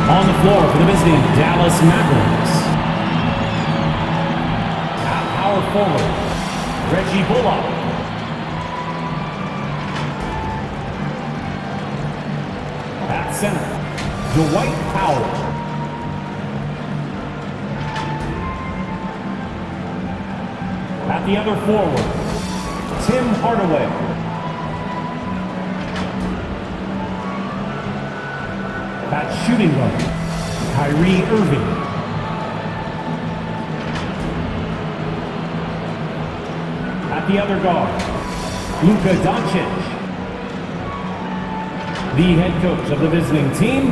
On the floor for the visiting Dallas Mavericks. At power forward, Reggie Bullock. At center, Dwight Powell. At the other forward, Tim Hardaway. At shooting guard, Kyrie Irving. At the other guard, Luka Doncic. The head coach of the visiting team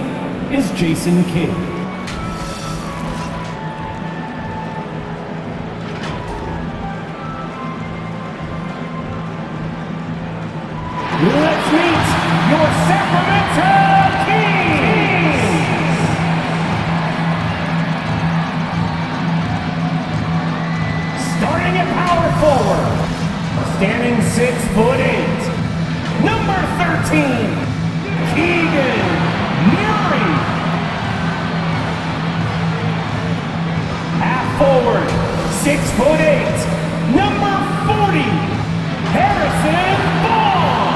is Jason Kidd. Let's meet your Sacramento Kings! Starting at power forward, standing 6'8", number 13, Keegan Murray. Half forward, 6'8", number 40, Harrison Barnes.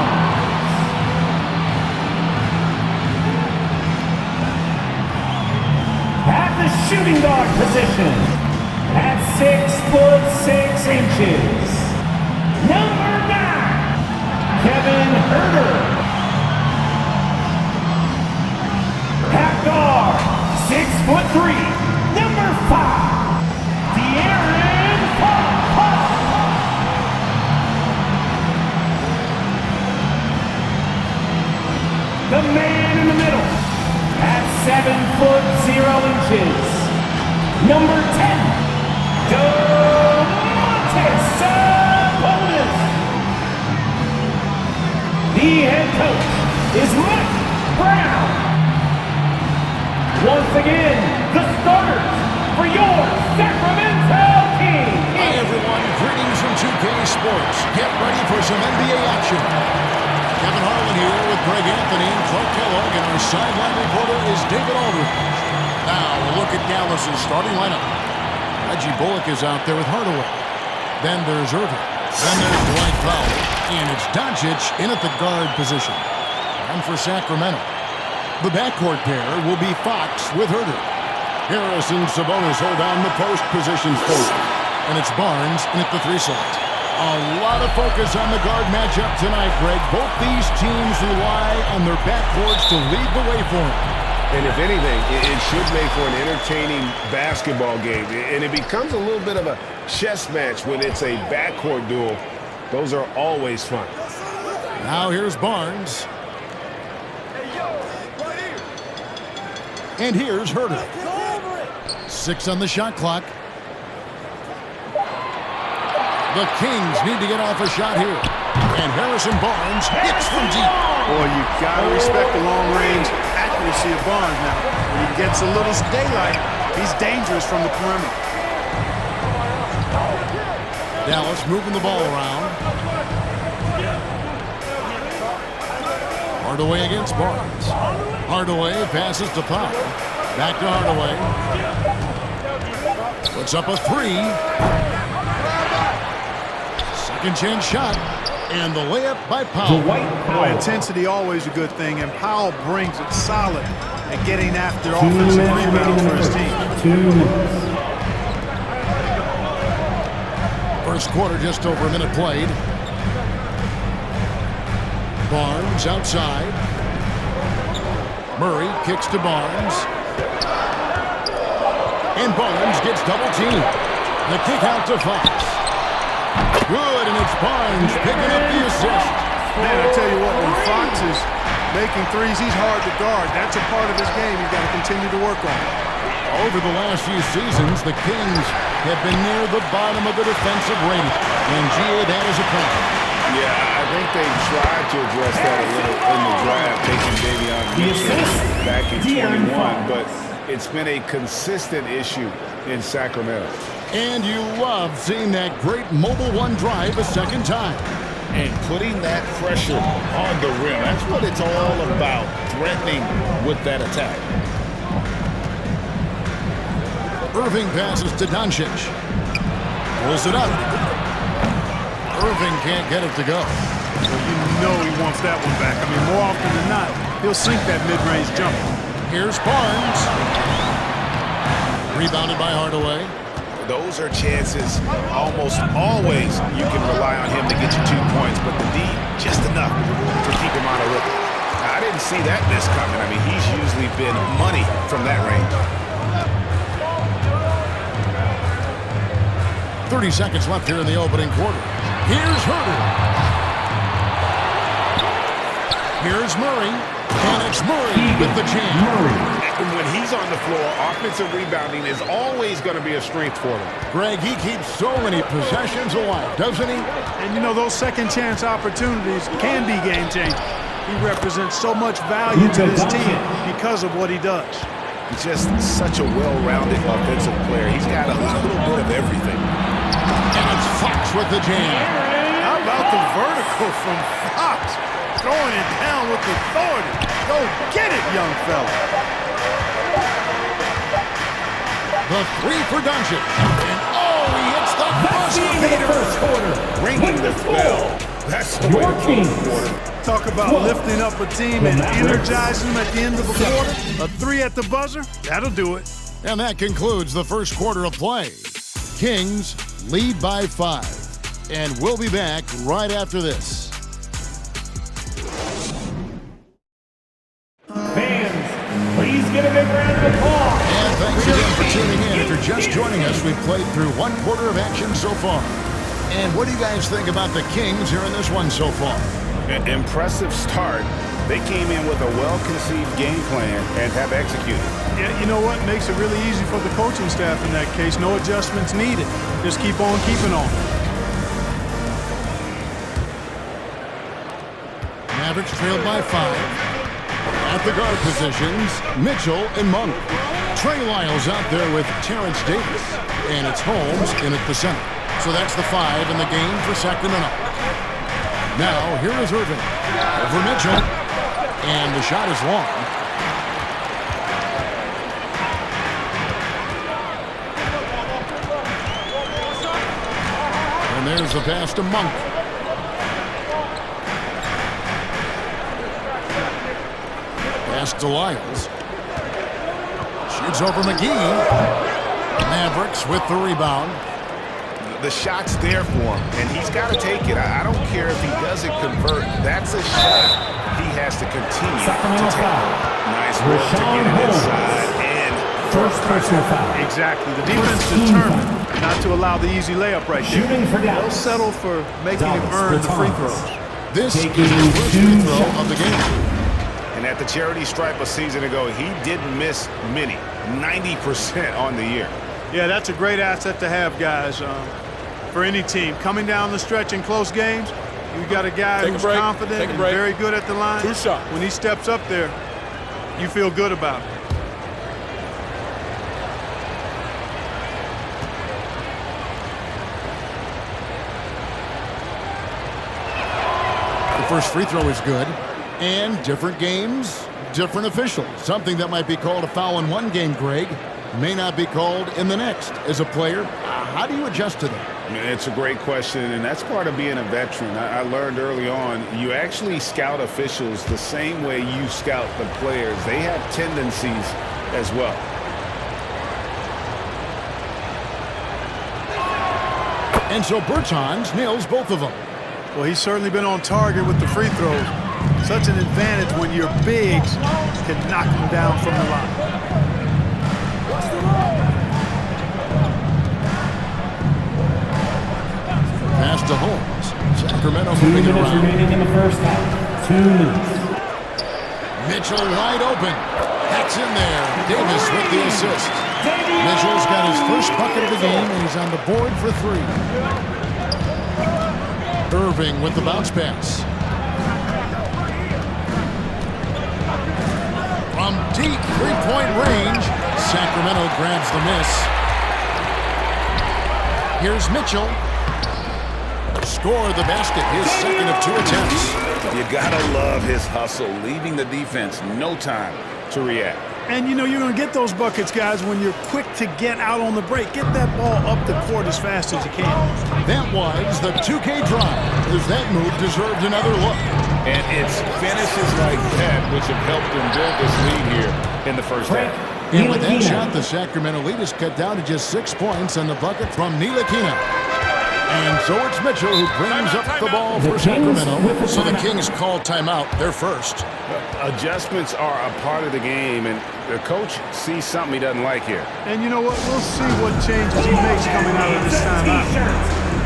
At the shooting guard position, at 6'6", number 9, Kevin Huerter. At guard, 6'3", number 5, De'Aaron Fox. The man in the middle, at 7'0", number 10, Domantas Sabonis. The head coach is Mike Brown. Once again, the starters for your Sacramento Kings. Hi everyone, greetings from 2K Sports. Get ready for some NBA action. Kevin Harlan here with Greg Anthony and Clark Kellogg, and our sideline reporter is David Aldridge. Now we'll look at Dallas' starting lineup. Reggie Bullock is out there with Hardaway. Then there's Irving. Then there's Dwight Powell. And it's Doncic in at the guard position. And for Sacramento, the backcourt pair will be Fox with Huerter. Harris and Sabonis hold down the post positions forward. And it's Barnes in at the 3 slot. A lot of focus on the guard matchup tonight, Greg. Both these teams rely on their backcourts to lead the way for them. And if anything, it should make for an entertaining basketball game. And it becomes a little bit of a chess match when it's a backcourt duel. Those are always fun. Now here's Barnes. And here's Huerter. 6 on the shot clock. The Kings need to get off a shot here. And Harrison Barnes hits from deep. Boy, you got to respect the long-range accuracy of Barnes now. When he gets a little daylight, he's dangerous from the perimeter. Dallas moving the ball around. Hardaway against Barnes. Hardaway passes to Powell. Back to Hardaway. Puts up a 3. Second chance shot. And the layup by Powell. Boy, intensity always a good thing, and Powell brings it solid at getting after offensive rebounds for his team. First quarter, just over a minute played. Barnes outside. Murray kicks to Barnes. And Barnes gets double teamed. The kick out to Fox. Good, and it's Barnes picking up the assist. Man, I tell you what, when Fox is making threes, he's hard to guard. That's a part of his game he's got to continue to work on. Over the last few seasons, the Kings have been near the bottom of the defensive rating. And GA, that is a problem. Yeah, I think they tried to address that a little in the draft, taking Davion Mitchell back in 21, but it's been a consistent issue in Sacramento. And you love seeing that great mobile one drive a second time. And putting that pressure on the rim. That's what it's all about, threatening with that attack. Irving passes to Doncic. Pulls it up. Irving can't get it to go. Well, you know he wants that one back. I mean, more often than not, he'll sink that mid-range jumper. Here's Barnes. Rebounded by Hardaway. Those are chances almost always you can rely on him to get you 2 points, but the D, just enough to keep him out of rhythm. Now, I didn't see that miss coming. I mean, he's usually been money from that range. 30 seconds left here in the opening quarter. Here's Herter. Here's Murray. And it's Murray with the jam. And when he's on the floor, offensive rebounding is always going to be a strength for him. Greg, he keeps so many possessions alive, doesn't he? And you know, those second chance opportunities can be game-changing. He represents so much value to this team because of what he does. He's just such a well-rounded offensive player. He's got a little bit of everything. And it's Fox with the jam. How about the vertical from Fox? Throwing it down with authority. Go get it, young fella. The three for Doncic. And he hits the buzzer beater. First quarter. Ringing the bell. That's the way to close the quarter. Talk about lifting up a team and energizing them at the end of a quarter. A three at the buzzer, that'll do it. And that concludes the first quarter of play. Kings lead by 5. And we'll be back right after this. Fans, please give a big round of applause. And thanks again for tuning in. If you're just joining us, we've played through 1 quarter of action so far. And what do you guys think about the Kings here in this one so far? An impressive start. They came in with a well-conceived game plan and have executed. Yeah, you know what? Makes it really easy for the coaching staff in that case. No adjustments needed. Just keep on keeping on. Mavericks trailed by 5. At the guard positions, Mitchell and Monk. Trey Lyles out there with Terrence Davis. And it's Holmes in at the center. So that's the 5 in the game for Sacramento. Now, here is Irving. Over Mitchell. And the shot is long. And there's the pass to Monk. Pass to Lyles. Shoots over McGee. Mavericks with the rebound. The shot's there for him, and he's got to take it. I don't care if he doesn't convert. That's a shot he has to continue to take. Nice work to get it inside and first personal foul. Exactly. The defense determined not to allow the easy layup right there. Shooting for Dallas. They'll settle for making him earn the free throws. This is the first free throw of the game. And at the charity stripe a season ago, he didn't miss many, 90% on the year. Yeah, that's a great asset to have, guys, for any team. Coming down the stretch in close games, you got a guy who's confident and very good at the line. True shot. When he steps up there, you feel good about it. The first free throw is good. And different games, different officials. Something that might be called a foul in one game, Greg, may not be called in the next. As a player, how do you adjust to that? It's a great question, and that's part of being a veteran. I learned early on, you actually scout officials the same way you scout the players. They have tendencies as well. And so Bertans nails both of them. Well, he's certainly been on target with the free throws. Such an advantage when your bigs can knock him down from the line. Pass to Holmes. Sacramento 2 moving minutes around. remaining in the first half. 2 minutes. Mitchell wide open. That's in there. Davis with the assist. Mitchell's got his first bucket of the game, and he's on the board for 3. Irving with the bounce pass. From deep three-point range, Sacramento grabs the miss. Here's Mitchell. Score the basket, his second of 2 attempts. You gotta love his hustle, leaving the defense no time to react. And, you know, you're going to get those buckets, guys, when you're quick to get out on the break. Get that ball up the court as fast as you can. That was the 2K drive, as that move deserved another look. And it's finishes like that which have helped them build this lead here in the first half. And with that shot, the Sacramento lead is cut down to just 6 points on the bucket from Ntilikina. And so it's Mitchell who brings up the ball for Sacramento. So the Kings call timeout. They're first. Adjustments are a part of the game, and the coach sees something he doesn't like here. And you know what? We'll see what changes he makes coming out of this timeout.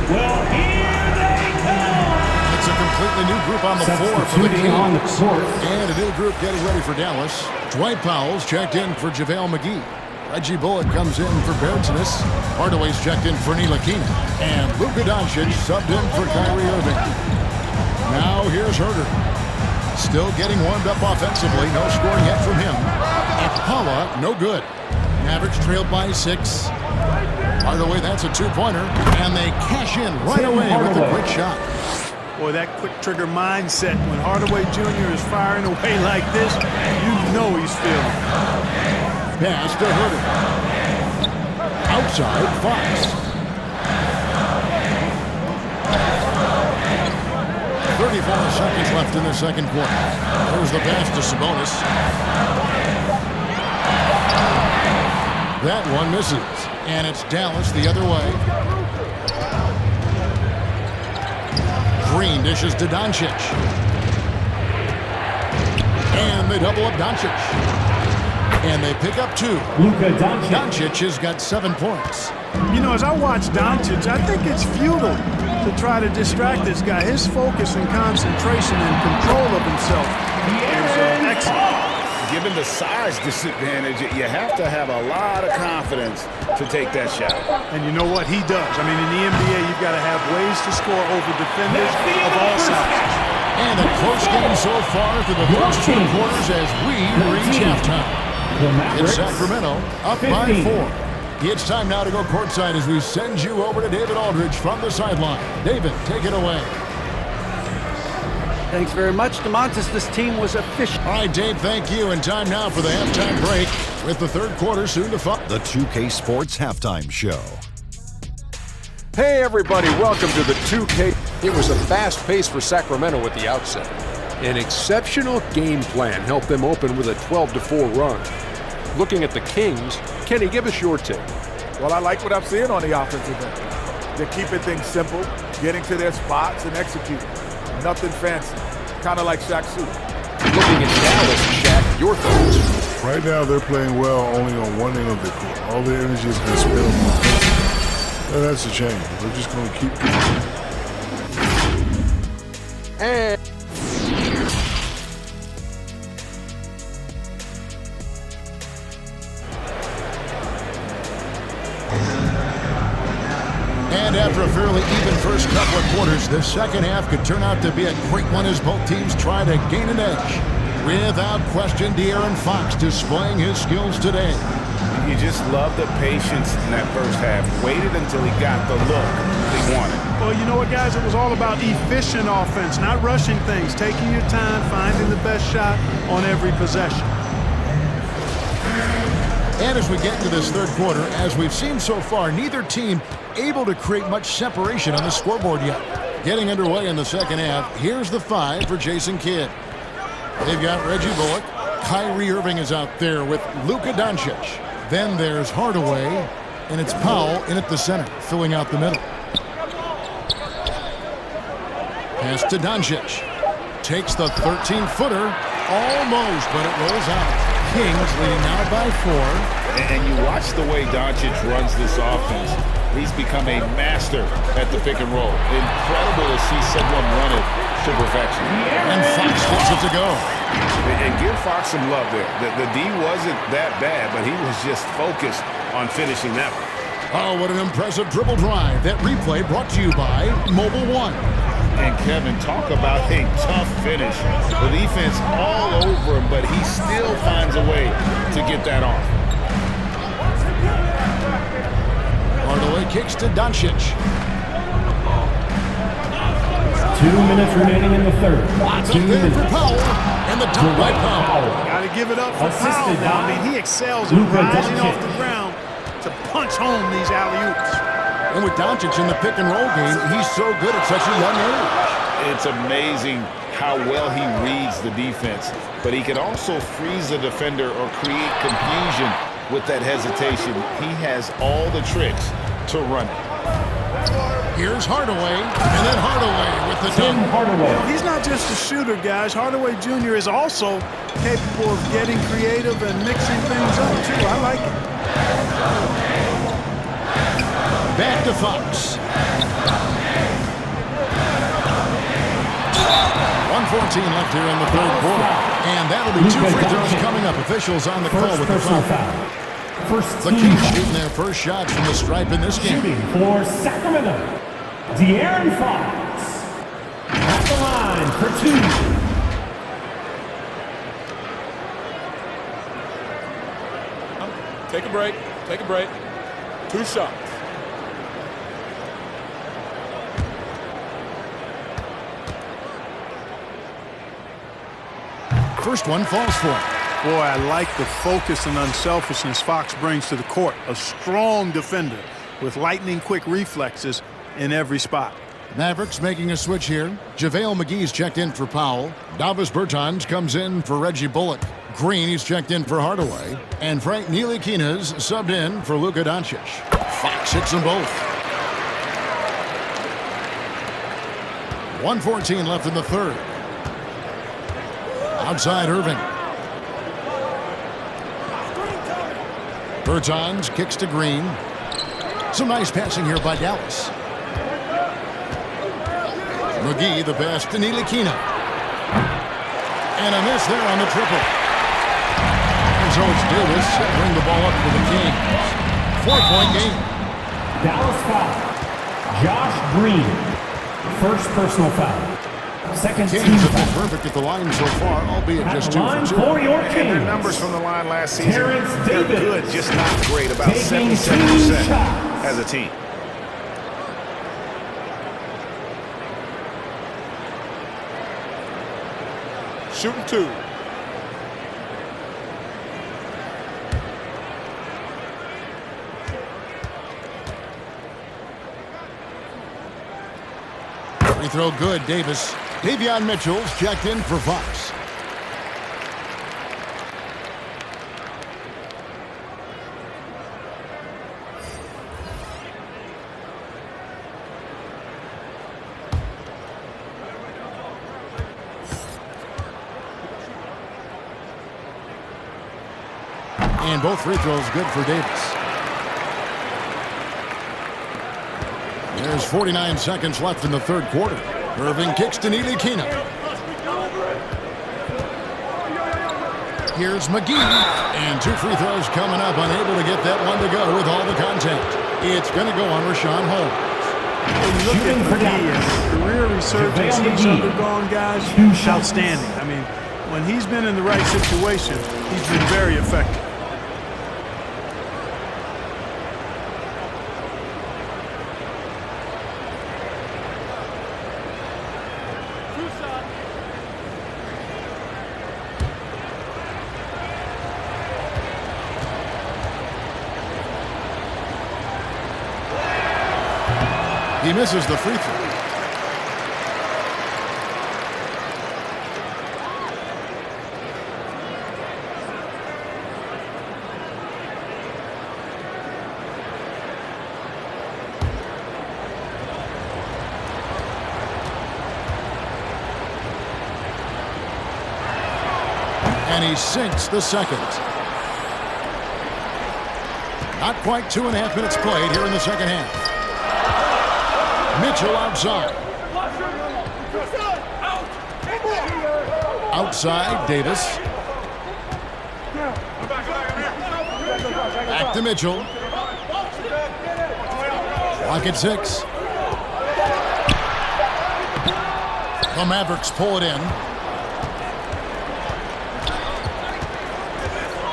Well, here they come. It's a completely new group on the floor for the Kings. And a new group getting ready for Dallas. Dwight Powell's checked in for JaVale McGee. Reggie Bullock comes in for Bergson. Hardaway's checked in for Ntilikina. And Luka Doncic subbed in for Kyrie Irving. Now here's Herter. Still getting warmed up offensively. No scoring yet from him. Akpala, no good. Mavericks trailed by 6. Hardaway, that's a two-pointer. And they cash in right away with a quick shot. Boy, that quick trigger mindset. When Hardaway Jr. is firing away like this, you know he's feeling. Pass to Herter. Outside, Fox. 34 seconds left in the second quarter. There's the pass to Sabonis. That one misses. And it's Dallas the other way. Green dishes to Doncic. And they double up Doncic. And they pick up 2. Luka Doncic. Doncic has got 7 points. You know, as I watch Doncic, I think it's futile to try to distract this guy. His focus and concentration and control of himself is excellent. Given the size disadvantage, you have to have a lot of confidence to take that shot. And you know what? He does. I mean, in the NBA, you've got to have ways to score over defenders of all sizes. And a close game so far through the first 2 quarters as we reach halftime. It's Sacramento up by 4. It's time now to go courtside as we send you over to David Aldridge from the sideline. David, take it away. Thanks very much, DeMontis. This team was efficient. All right, Dave, thank you. And time now for the halftime break with the third quarter soon to follow. The 2K Sports Halftime Show. Hey, everybody. Welcome to the 2K. It was a fast pace for Sacramento at the outset. An exceptional game plan helped them open with a 12-4 run. Looking at the Kings, Kenny, give us your take. Well, I like what I'm seeing on the offensive end. They're keeping things simple, getting to their spots and executing. Nothing fancy, kind of like Shaq Suit. Looking at Dallas, Shaq, your thoughts? Right now, they're playing well only on one end of the court. All their energy has been spent on one end. And that's a change. We're just going to keep doing it. And And after a fairly even first couple of quarters, the second half could turn out to be a great one as both teams try to gain an edge. Without question, De'Aaron Fox displaying his skills today. You just love the patience in that first half. Waited until he got the look he wanted. Well, you know what, guys? It was all about efficient offense, not rushing things, taking your time, finding the best shot on every possession. And as we get into this third quarter, as we've seen so far, neither team able to create much separation on the scoreboard yet. Getting underway in the second half, here's the 5 for Jason Kidd. They've got Reggie Bullock. Kyrie Irving is out there with Luka Doncic. Then there's Hardaway, and it's Powell in at the center, filling out the middle. Pass to Doncic. Takes the 13-footer. Almost, but it rolls out. Kings leading now by 4. And you watch the way Doncic runs this offense. He's become a master at the pick and roll. Incredible to see someone run it to perfection. And Fox gives it to go. And give Fox some love there. The D wasn't that bad, but he was just focused on finishing that one. Oh, what an impressive dribble drive. That replay brought to you by Mobile One. And Kevin, talk about a tough finish. The defense all over him, but he still finds a way to get that off. Hardaway kicks to Doncic. 2 minutes remaining in the third. Lots up there for Powell. And the dunk by Powell. Got to give it up for Powell Assisted now. I by mean, he excels at Luka rising Doncic. off the ground to punch home these alley-oops. And with Doncic in the pick-and-roll game, he's so good at such a young age. It's amazing how well he reads the defense, but he can also freeze the defender or create confusion with that hesitation. He has all the tricks to run it. Here's Hardaway, and then Hardaway with the Tim dunk. Hardaway. He's not just a shooter, guys. Hardaway Jr. is also capable of getting creative and mixing things up, too. I like it. Back to Fox. 1:14 left here in the third quarter. And that'll be 2 free throws coming up. Officials on the call First with the personal foul. foul. First The team Kings foul. shooting their first shots from the stripe in this game. Shooting for Sacramento, De'Aaron Fox. At the line for 2. Take a break. Take a break. 2 shots. First one falls for him. Boy, I like the focus and unselfishness Fox brings to the court. A strong defender with lightning-quick reflexes in every spot. Mavericks making a switch here. JaVale McGee's checked in for Powell. Davis Bertans comes in for Reggie Bullock. Green, he's checked in for Hardaway. And Frank Ntilikina's subbed in for Luka Doncic. Fox hits them both. 1:14 left in the third. Outside Irving. Bertans kicks to Green. Some nice passing here by Dallas. McGee, the pass to Ntilikina. And a miss there on the triple. And so it's Davis bring the ball up for the Kings. 4-point game. Dallas foul. Josh Green. First personal foul. Second team Kings have foul. been perfect at the line so far, albeit At just the 2 line for 2. for your And their Kings. numbers from the line last season, Terrence they're Davis. good, just not great. About Taking 77% 2 shots. as a team. Shooting 2. Free throw good, Davis. Davion Mitchell's checked in for Fox. And both free throws good for Davis. There's 49 seconds left in the third quarter. Irving kicks to Ntilikina. Here's McGee. And 2 free throws coming up. Unable to get that one to go with all the contact. It's going to go on Rashawn Holmes. When you look at Shooting for McGee and Dallas. the career resurgence JaVale he's McGee. undergone, guys, 2 shots. outstanding. I mean, when he's been in the right situation, he's been very effective. He misses the free throw. And he sinks the second. Not quite 2.5 minutes played here in the second half. Mitchell outside. Outside, Davis. Back to Mitchell. Clock at 6. The Mavericks pull it in.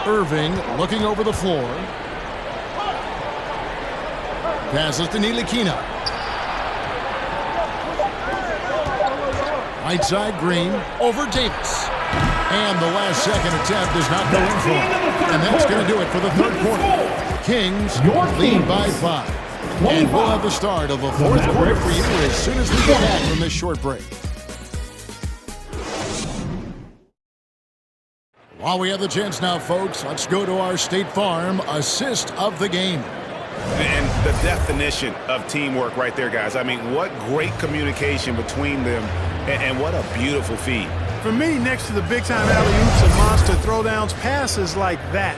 Irving looking over the floor. Passes to Ntilikina. Right side, Green over Davis. And the last second attempt does not go in for him. And that's going to do it for the third quarter. Kings lead by 5. And we'll have the start of the fourth quarter for you as soon as we get back from this short break. While we have the chance now, folks, let's go to our State Farm assist of the game. And the definition of teamwork right there, guys. I mean, what great communication between them, and what a beautiful feed. For me, next to the big-time alley-oops and monster throwdowns, passes like that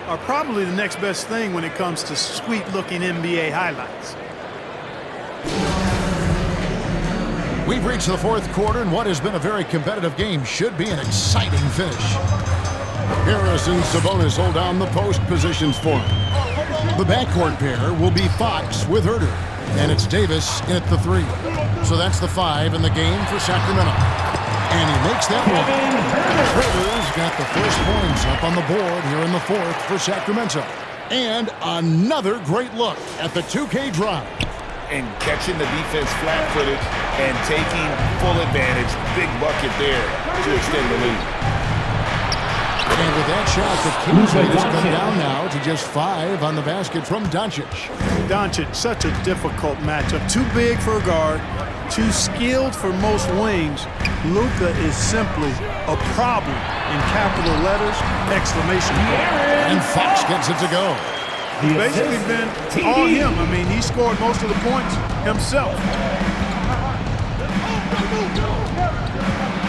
are probably the next best thing when it comes to sweet-looking NBA highlights. We've reached the fourth quarter, and what has been a very competitive game should be an exciting finish. Harris and Sabonis hold down the post positions for him. The backcourt pair will be Fox with Herter, and it's Davis in at the 3. So that's the 5 in the game for Sacramento. And he makes that one. Herter's got the first points up on the board here in the fourth for Sacramento. And another great look at the 2K drive. And catching the defense flat-footed and taking full advantage. Big bucket there to extend the lead. And with that shot, the Kings lead has come down now to just 5 on the basket from Doncic. Doncic, such a difficult matchup. Too big for a guard, too skilled for most wings. Luka is simply a problem in capital letters, exclamation point. And Fox gets it to go. It's basically been all him. I mean, he scored most of the points himself.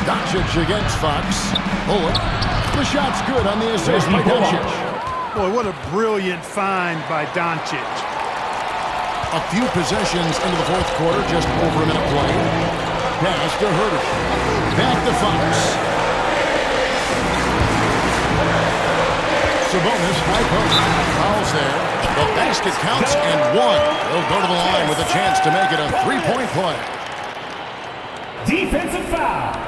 Doncic against Fox. Bullock. The shot's good on the assist by Doncic. Boy, what a brilliant find by Doncic. A few possessions into the fourth quarter, just over a minute play. Pass to Herter. Back to Fox. Sabonis, high post. Fouls there. The basket counts and 1. They'll go to the line with a chance to make it a 3-point play. Defensive foul.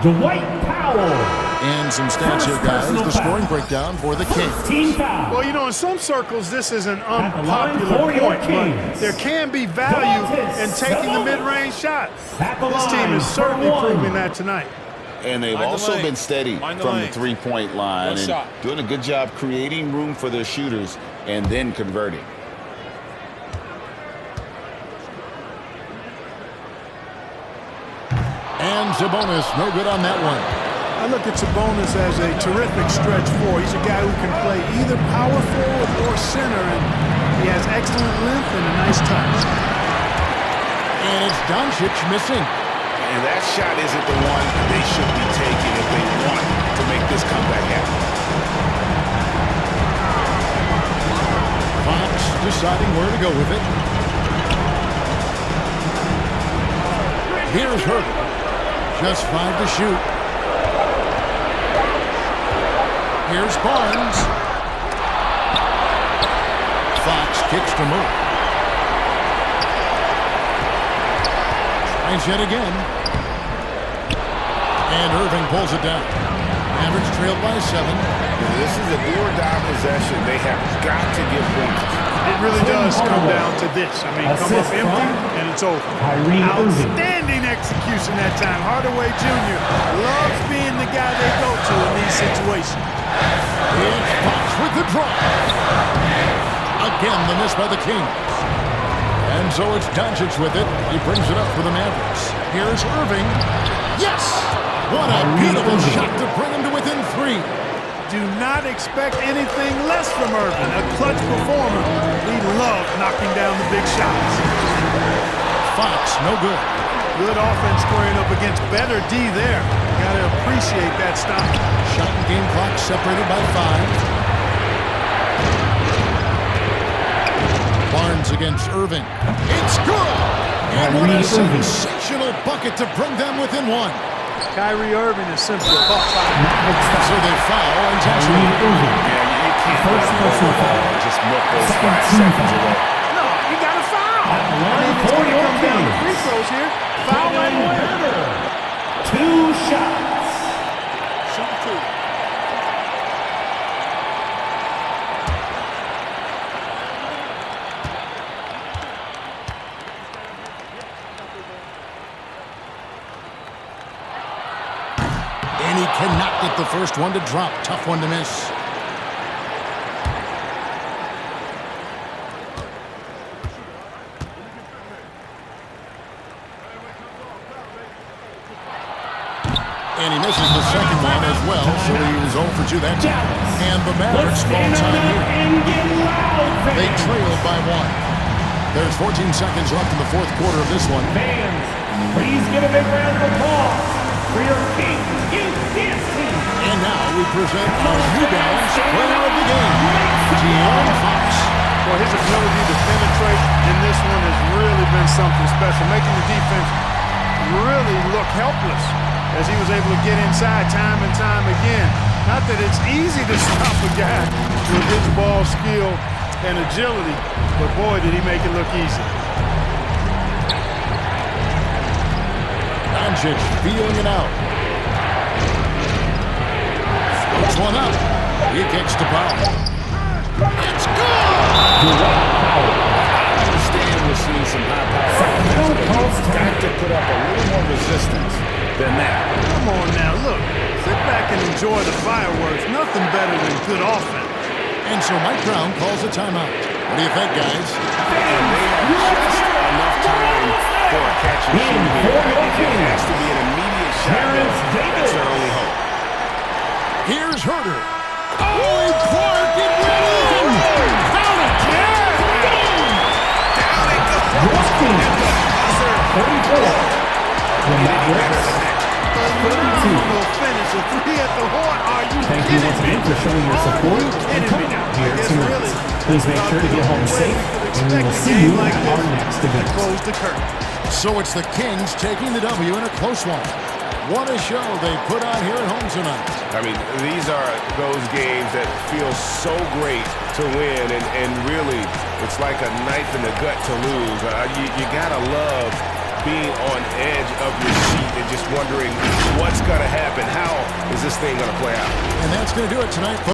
Dwight Powell. And some stats here, guys. The scoring breakdown for the Kings. Well, you know, in some circles, this is an unpopular point, but there can be value in taking the mid-range shot. This team is certainly proving that tonight. And they've also been steady from the three-point line and doing a good job creating room for their shooters and then converting. And Sabonis, no good on that one. I look at Sabonis as a terrific stretch four. He's a guy who can play either power forward or center, and he has excellent length and a nice touch. And it's Doncic missing. And that shot isn't the one they should be taking if they want to make this comeback happen. Fox deciding where to go with it. Here's Herter. Just 5 to shoot. Here's Barnes. Fox kicks to Murray. Tries yet again. And Irving pulls it down. Mavericks trailed by 7. This is a do-or-die possession. They have got to give points. It really does come down to this. I mean, come up empty, and it's over. Outstanding execution that time. Hardaway Jr. loves being the guy they go to in these situations. It's Fox with the drop. Again, the miss by the Kings. And so it's Doncic with it. He brings it up for the Mavericks. Here's Irving. Yes! What a beautiful shot to bring him to within 3. Do not expect anything less from Irving. A clutch performer. We love knocking down the big shots. Fox, no good. Good offense squaring up against better D there. Got to appreciate that stop. Shot and game clock separated by 5. Barnes against Irving. It's good! And what a sensational bucket to bring them within 1. Kyrie Irving is simply a buck. So they foul intentionally. Yeah, you can't just milk those 5 seconds away. No, you got to foul. It's going to come down to free throws here. Foul and win. 2 shots. Shoot 2. And he cannot get the first one to drop. Tough one to miss. And he misses the second one as well, so he was 0 for 2 that time. And the Mavericks ball time here. They trail by 1. There's 14 seconds left in the fourth quarter of this one. Fans, please give a big round of applause for your Kings Youth Dance Team. And now we present our New Balance player of the game, De'Aaron Fox. Well, his ability to penetrate in this one has really been something special, making the defense really look helpless as he was able to get inside time and time again. Not that it's easy to stop a guy with his ball skill and agility, but boy, did he make it look easy. Doncic feeling it out. Puts one up. He kicks to Powell. It's good! I understand we're seeing some high power offense, but you've got to put up a little more resistance than that. Come on now, look. Sit back and enjoy the fireworks. Nothing better than good offense. And so Mike Brown calls a timeout. What do you think, guys? And they have just enough time for a catch and shoot here. I think it has to be an immediate shot. That's their only hope. Here's Herter. Oh, Clark, it went in! Count it! The Mavericks, 32. Finish a three at the horn. Are you Thank you once again for showing your support and coming out here tonight. Please make sure to get home safe, and we will see you at our next event. Close the curtain. So it's the Kings taking the W in a close one. What a show they put on here at home tonight. I mean, these are those games that feel so great to win, and really, it's like a knife in the gut to lose. You gotta love being on edge of your seat and just wondering what's gonna happen. How is this thing gonna play out? And that's gonna do it tonight.